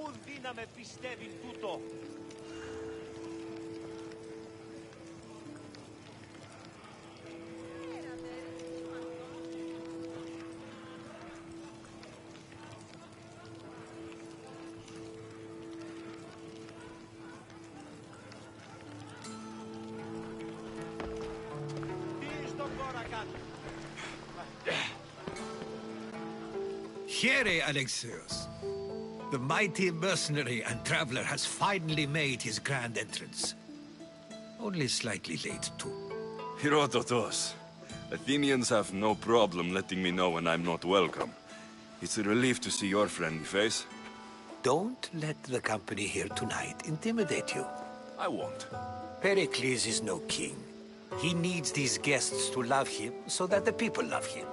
Πού δύναμε πιστεύει τούτο. Here, Alexios. The mighty mercenary and traveler has finally made his grand entrance. Only slightly late, too. Herodotos. Athenians have no problem letting me know when I'm not welcome. It's a relief to see your friendly face. Don't let the company here tonight intimidate you. I won't. Pericles is no king. He needs these guests to love him so that the people love him.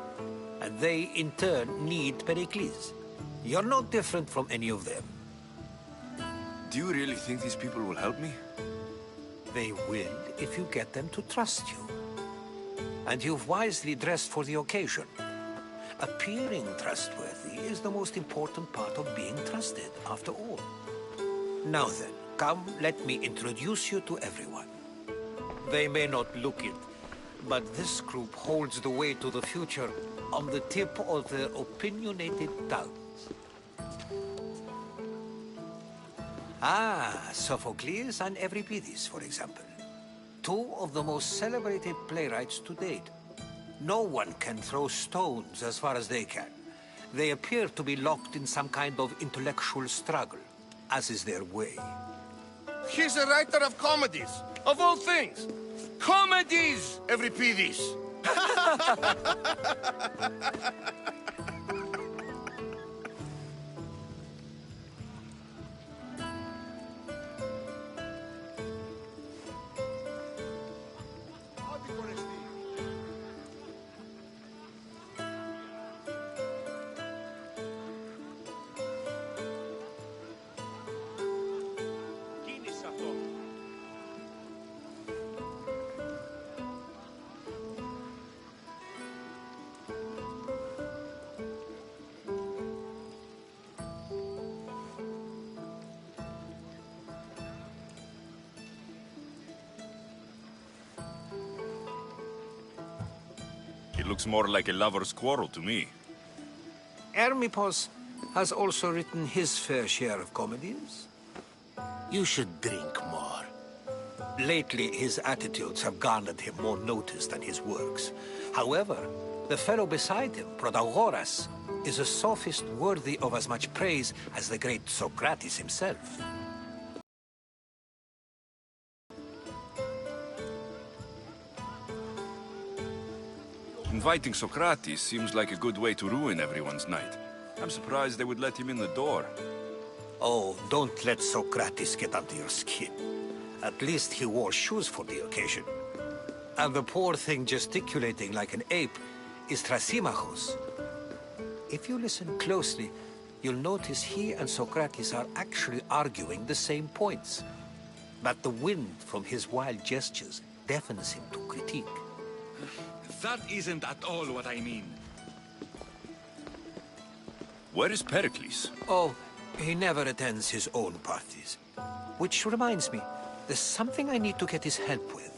And they, in turn, need Pericles. You're no different from any of them. Do you really think these people will help me? They will if you get them to trust you. And you've wisely dressed for the occasion. Appearing trustworthy is the most important part of being trusted, after all. Now then, come, let me introduce you to everyone. They may not look it, but this group holds the way to the future on the tip of their opinionated tongues. Ah, Sophocles and Euripides, for example. Two of the most celebrated playwrights to date. No one can throw stones as far as they can. They appear to be locked in some kind of intellectual struggle, as is their way. He's a writer of comedies, of all things. Comedies, Euripides! It looks more like a lover's quarrel to me. Hermippos has also written his fair share of comedies. You should drink more. Lately, his attitudes have garnered him more notice than his works. However, the fellow beside him, Protagoras, is a sophist worthy of as much praise as the great Socrates himself. Inviting Socrates seems like a good way to ruin everyone's night. I'm surprised they would let him in the door. Oh, don't let Socrates get under your skin. At least he wore shoes for the occasion. And the poor thing gesticulating like an ape is Thrasymachos. If you listen closely, you'll notice he and Socrates are actually arguing the same points. But the wind from his wild gestures deafens him to critique. That isn't at all what I mean. Where is Pericles? Oh, he never attends his own parties. Which reminds me, there's something I need to get his help with.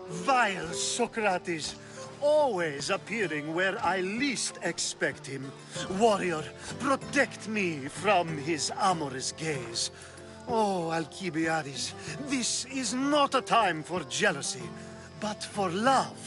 Vile Socrates, always appearing where I least expect him. Warrior, protect me from his amorous gaze. Oh, Alcibiades, this is not a time for jealousy, but for love.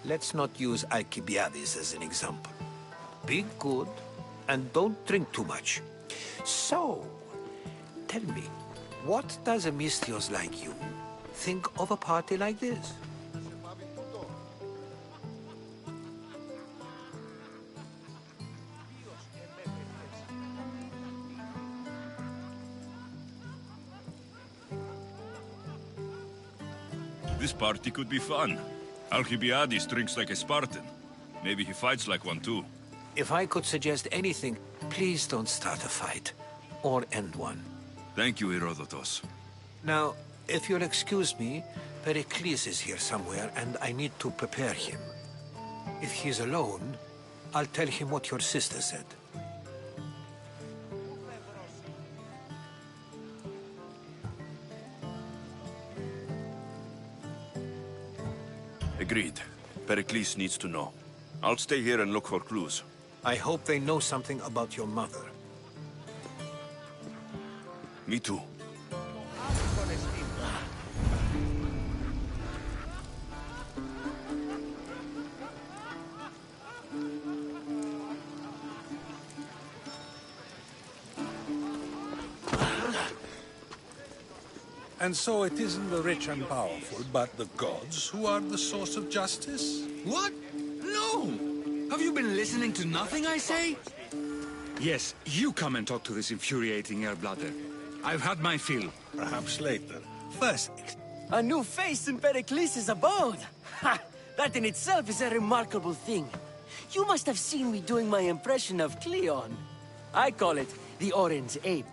Let's not use Alcibiades as an example. Be good, and don't drink too much. So, tell me, what does a Misthios like you think of a party like this? This party could be fun. Alcibiades drinks like a Spartan. Maybe he fights like one too. If I could suggest anything, please don't start a fight. Or end one. Thank you, Herodotus. Now, if you'll excuse me, Pericles is here somewhere, and I need to prepare him. If he's alone, I'll tell him what your sister said. Agreed. Pericles needs to know. I'll stay here and look for clues. I hope they know something about your mother. Me too. And so it isn't the rich and powerful, but the gods who are the source of justice? What? No! Have you been listening to nothing I say? Yes, you come and talk to this infuriating air-blooder. I've had my fill. Perhaps later. First, A new face in Pericles' abode! Ha! That in itself is a remarkable thing. You must have seen me doing my impression of Cleon. I call it the Orange Ape.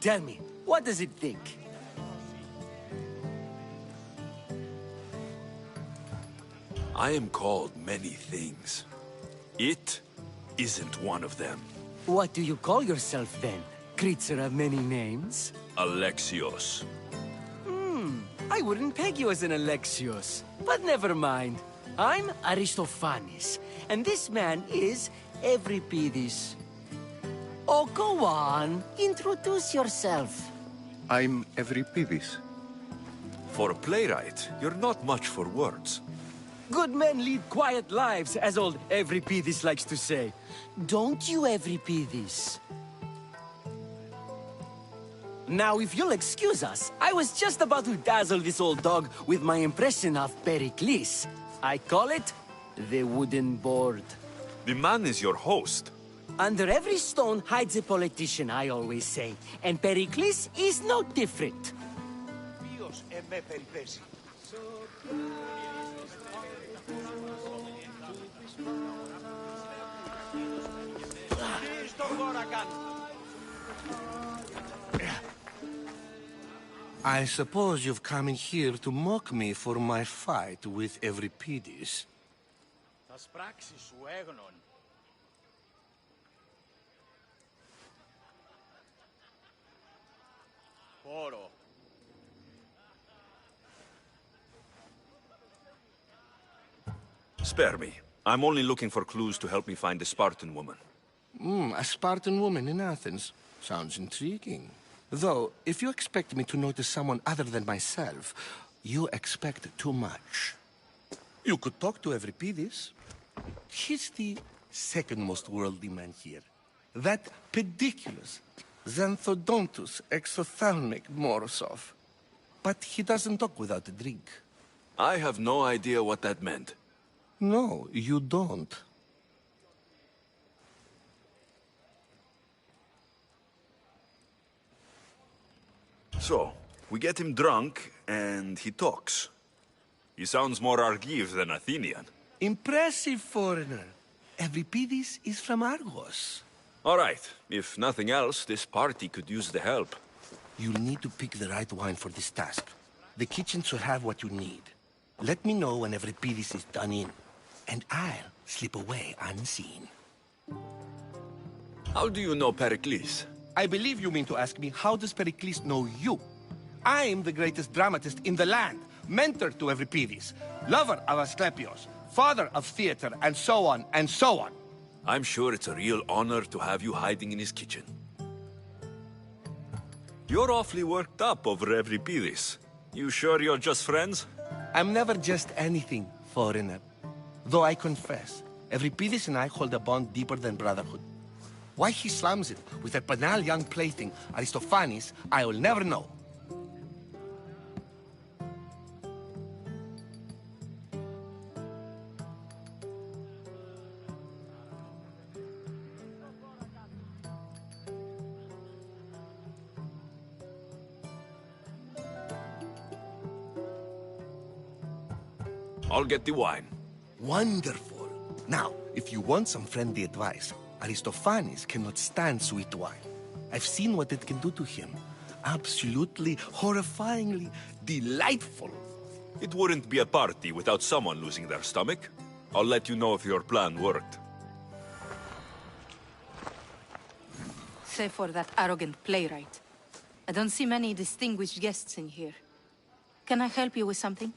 Tell me, what does it think? I am called many things. It isn't one of them. What do you call yourself then? Creature of many names? Alexios. I wouldn't peg you as an Alexios. But never mind. I'm Aristophanes, and this man is Euripides. Oh, go on. Introduce yourself. I'm Euripides. For a playwright, you're not much for words. Good men lead quiet lives, as old Euripides likes to say. Don't you, Euripides? Now, if you'll excuse us, I was just about to dazzle this old dog with my impression of Pericles. I call it the wooden board. The man is your host. Under every stone hides a politician, I always say. And Pericles is no different. Ποιος εμέ περιπέσει. Τι στον χώρα κάνει. I suppose you've come in here to mock me for my fight with Euripides. Θα σπράξει σου έγνον. Χώρο. Spare me. I'm only looking for clues to help me find a Spartan woman. A Spartan woman in Athens. Sounds intriguing. Though, if you expect me to notice someone other than myself, you expect too much. You could talk to Euripides. He's the second most worldly man here. That pediculous Xanthodontus exophthalmic Morosov. But he doesn't talk without a drink. I have no idea what that meant. No, you don't. So, we get him drunk, and he talks. He sounds more Argive than Athenian. Impressive, foreigner. Euripides is from Argos. All right, if nothing else, this party could use the help. You'll need to pick the right wine for this task. The kitchen should have what you need. Let me know when Euripides is done in, and I'll slip away unseen. How do you know Pericles? I believe you mean to ask me, how does Pericles know you? I'm the greatest dramatist in the land, mentor to Euripides, lover of Asclepios, father of theater, and so on, and so on. I'm sure it's a real honor to have you hiding in his kitchen. You're awfully worked up over Euripides. You sure you're just friends? I'm never just anything, foreigner. Though I confess, Euripides and I hold a bond deeper than brotherhood. Why he slams it with a banal young plaything, Aristophanes, I will never know. I'll get the wine. Wonderful. Now, if you want some friendly advice, Aristophanes cannot stand sweet wine. I've seen what it can do to him. absolutely, horrifyingly delightful. It wouldn't be a party without someone losing their stomach. I'll let you know if your plan worked. Save for that arrogant playwright. I don't see many distinguished guests in here. Can I help you with something?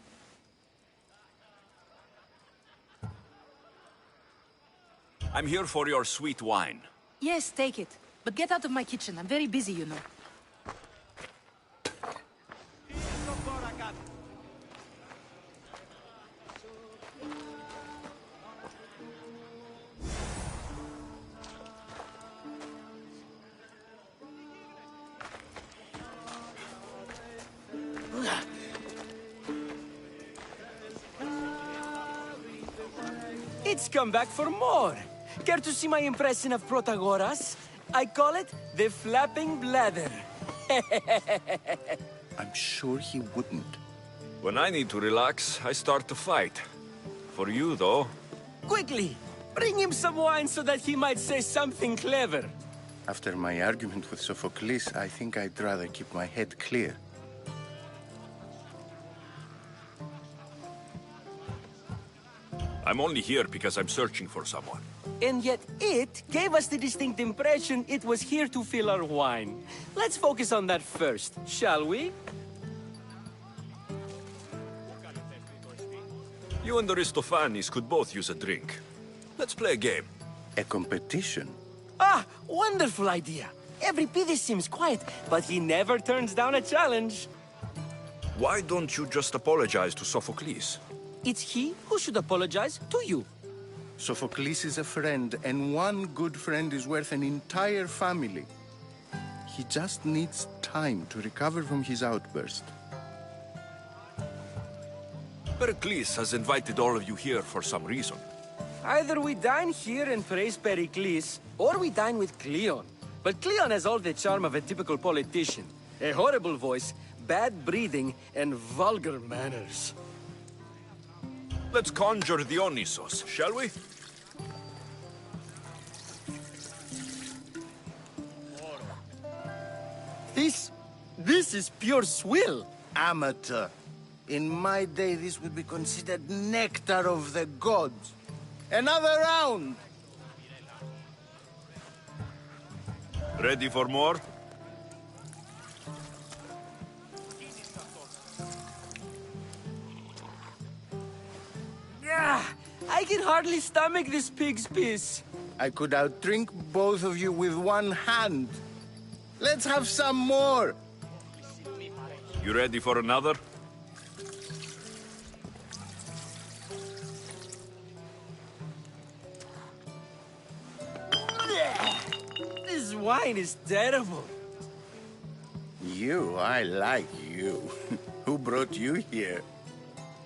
I'm here for your sweet wine. Yes, take it. But get out of my kitchen. I'm very busy, you know. It's come back for more. Care to see my impression of Protagoras? I call it the flapping bladder. I'm sure he wouldn't. When I need to relax, I start to fight. For you, though... Quickly! Bring him some wine so that he might say something clever. After my argument with Sophocles, I think I'd rather keep my head clear. I'm only here because I'm searching for someone. And yet it gave us the distinct impression it was here to fill our wine. Let's focus on that first, shall we? You and Aristophanes could both use a drink. Let's play a game. A competition? Ah, wonderful idea. Everybody seems quiet, but he never turns down a challenge. Why don't you just apologize to Sophocles? It's he who should apologize to you. Sophocles is a friend, and one good friend is worth an entire family. He just needs time to recover from his outburst. Pericles has invited all of you here for some reason. Either we dine here and praise Pericles, or we dine with Cleon. But Cleon has all the charm of a typical politician. A horrible voice, bad breeding, and vulgar manners. Let's conjure Dionysos, shall we? This is pure swill. Amateur. In my day, this would be considered nectar of the gods. Another round! Ready for more? I can hardly stomach this pig's piss. I could outdrink both of you with one hand. Let's have some more! You ready for another? This wine is terrible. You, I like you. Who brought you here?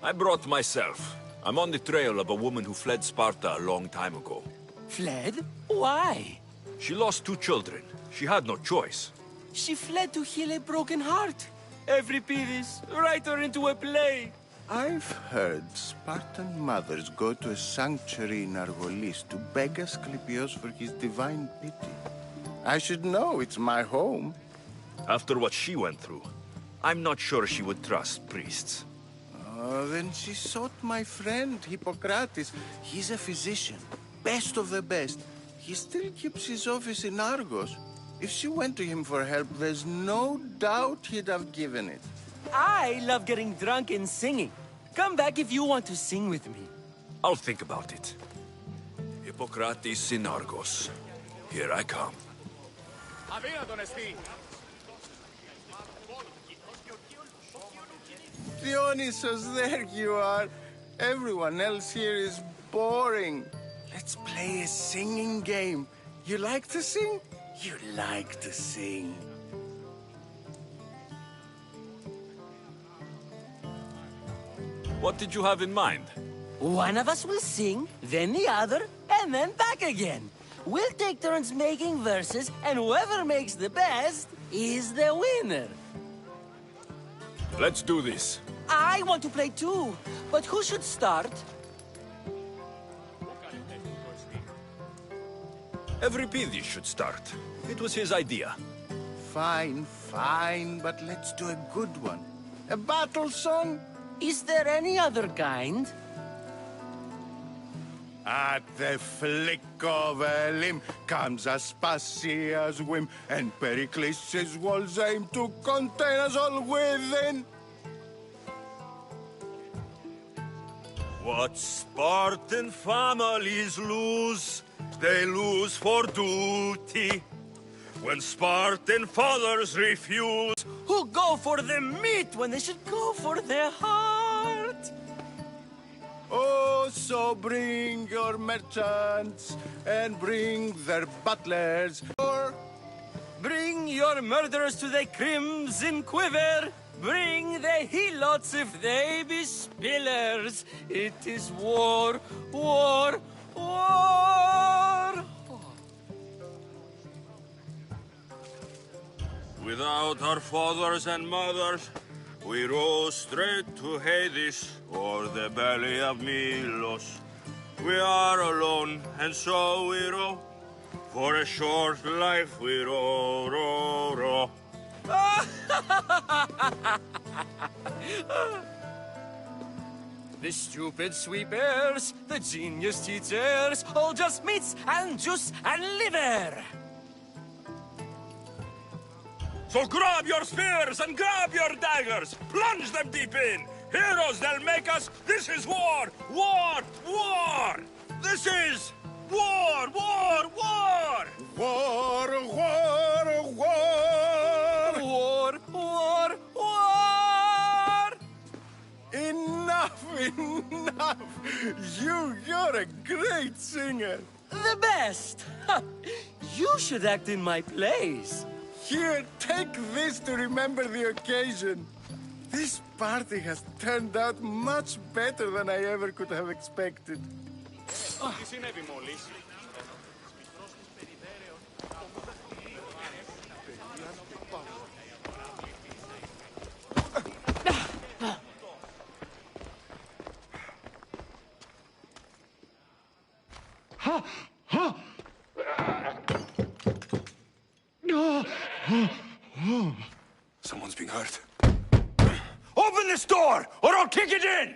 I brought myself. I'm on the trail of a woman who fled Sparta a long time ago. Fled? Why? She lost 2 children. She had no choice. She fled to heal a broken heart. Euripides, write her into a play. I've heard Spartan mothers go to a sanctuary in Argolis to beg Asclepios for his divine pity. I should know, it's my home. After what she went through, I'm not sure she would trust priests. Then she sought my friend, Hippocrates. He's a physician, best of the best. He still keeps his office in Argos. If she went to him for help, there's no doubt he'd have given it. I love getting drunk and singing. Come back if you want to sing with me. I'll think about it. Hippocrates in Argos. Here I come. Dionysos, there you are. Everyone else here is boring. Let's play a singing game. You like to sing? You like to sing. What did you have in mind? One of us will sing, then the other, and then back again. We'll take turns making verses, and whoever makes the best is the winner. Let's do this. I want to play too, but who should start? Euripides should start. It was his idea. Fine, fine, but let's do a good one. A battle song? Is there any other kind? At the flick of a limb comes Aspasia's whim, and Pericles' walls aim to contain us all within. What Spartan families lose, they lose for duty. When Spartan fathers refuse, Who go for the meat when they should go for their heart? Oh, so bring your merchants and bring their butlers. Or Bring your murderers to the crimson quiver. Bring the helots if they be spillers. It is war, war, war. without our fathers and mothers, we row straight to Hades or the belly of Milos. We are alone, and so we row. For a short life we row, row, row. The stupid sweepers, the genius teachers, all just meats and juice and liver. So grab your spears and grab your daggers, plunge them deep in. Heroes they'll make us. This is war, war, war. This is war, war, war. war, war, war. War, war, war. Enough, enough. You're a great singer. The best. You should act in my plays. Here, take this to remember the occasion. This party has turned out much better than I ever could have expected. Someone's being hurt. Open this door, or I'll kick it in!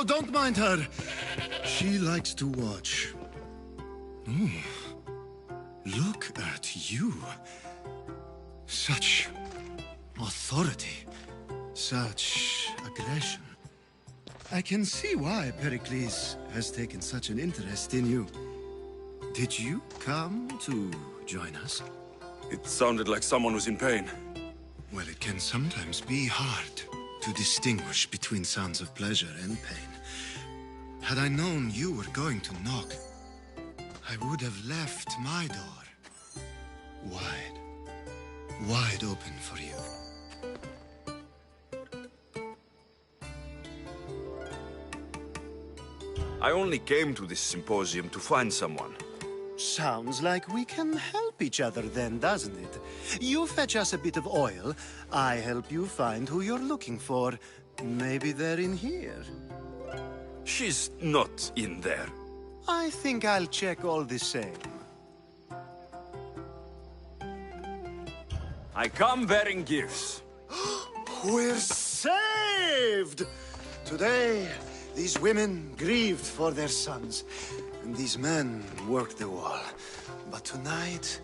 Don't mind her. She likes to watch. Look at you. Such authority. Such aggression. I can see why Pericles has taken such an interest in you. Did you come to join us? It sounded like someone was in pain. Well, it can sometimes be hard to distinguish between sounds of pleasure and pain. Had I known you were going to knock, I would have left my door wide open for you. I only came to this symposium to find someone. Sounds like we can help each other then, doesn't it? You fetch us a bit of oil, I help you find who you're looking for. Maybe they're in here. She's not in there. I think I'll check all the same. I come bearing gifts. We're saved! Today, these women grieved for their sons, and these men worked the wall. But tonight,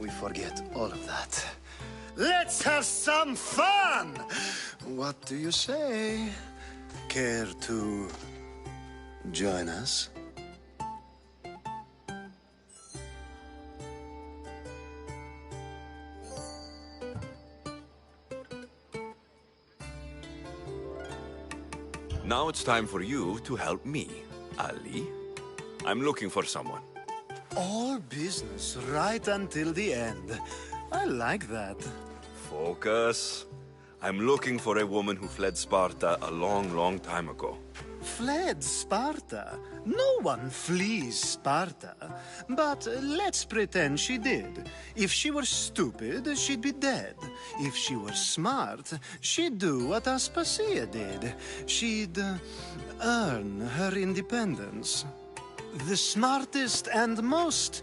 we forget all of that. Let's have some fun! What do you say? Care to join us? Now it's time for you to help me, Ali. I'm looking for someone. All business right until the end. I like that. Focus. I'm looking for a woman who fled Sparta a long, long time ago. Fled Sparta? No one flees Sparta. But let's pretend she did. If she were stupid, she'd be dead. If she were smart, she'd do what Aspasia did. She'd earn her independence. The smartest and most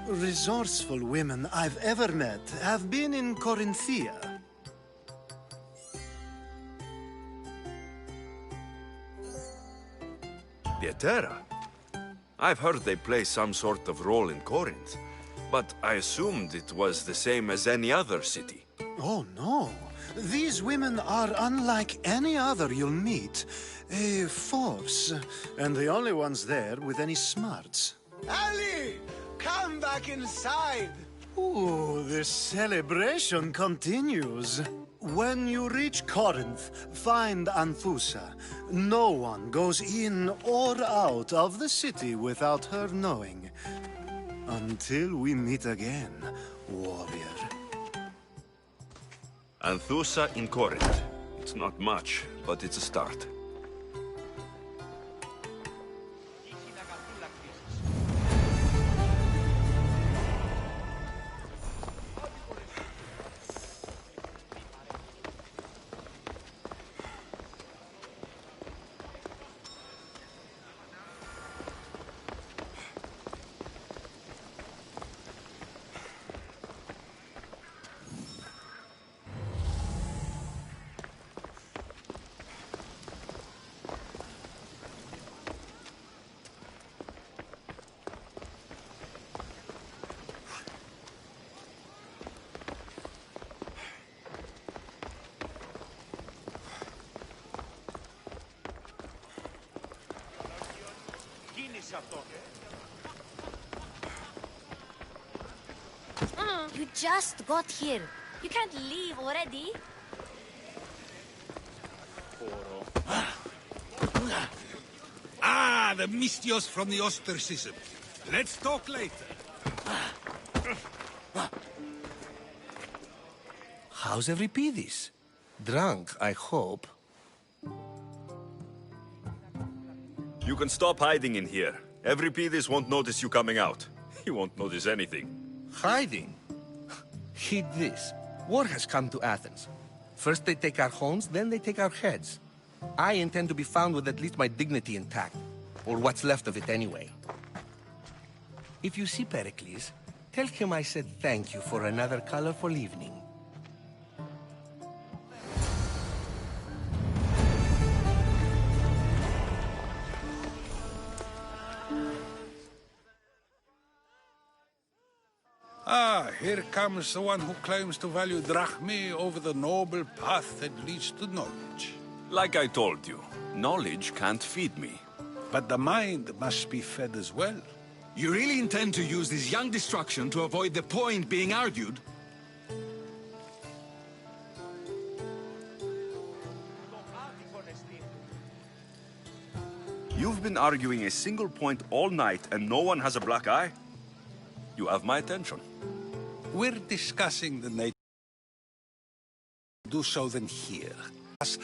resourceful women I've ever met have been in Corinthia. Pietera? I've heard they play some sort of role in Corinth, but I assumed it was the same as any other city. Oh, no. These women are unlike any other you'll meet. A force, and the only ones there with any smarts. Ali! Come back inside! Ooh, the celebration continues. When you reach Corinth, find Anthusa. No one goes in or out of the city without her knowing. Until we meet again, warrior. Anthusa in Corinth. It's not much, but it's a start. You just got here. You can't leave already. Ah, the Mystios from the ostracism. Let's talk later. How's Euripides? Drunk, I hope. You can stop hiding in here. Euripides won't notice you coming out. He won't notice anything. Hiding? Heed this. War has come to Athens. First they take our homes, then they take our heads. I intend to be found with at least my dignity intact. Or what's left of it anyway. If you see Pericles, tell him I said thank you for another colorful evening. Ah, here comes the one who claims to value drachmae over the noble path that leads to knowledge. Like I told you, knowledge can't feed me. But the mind must be fed as well. You really intend to use this young destruction to avoid the point being argued? You've been arguing a single point all night and no one has a black eye? You have my attention. We're discussing the nature. Do so then here.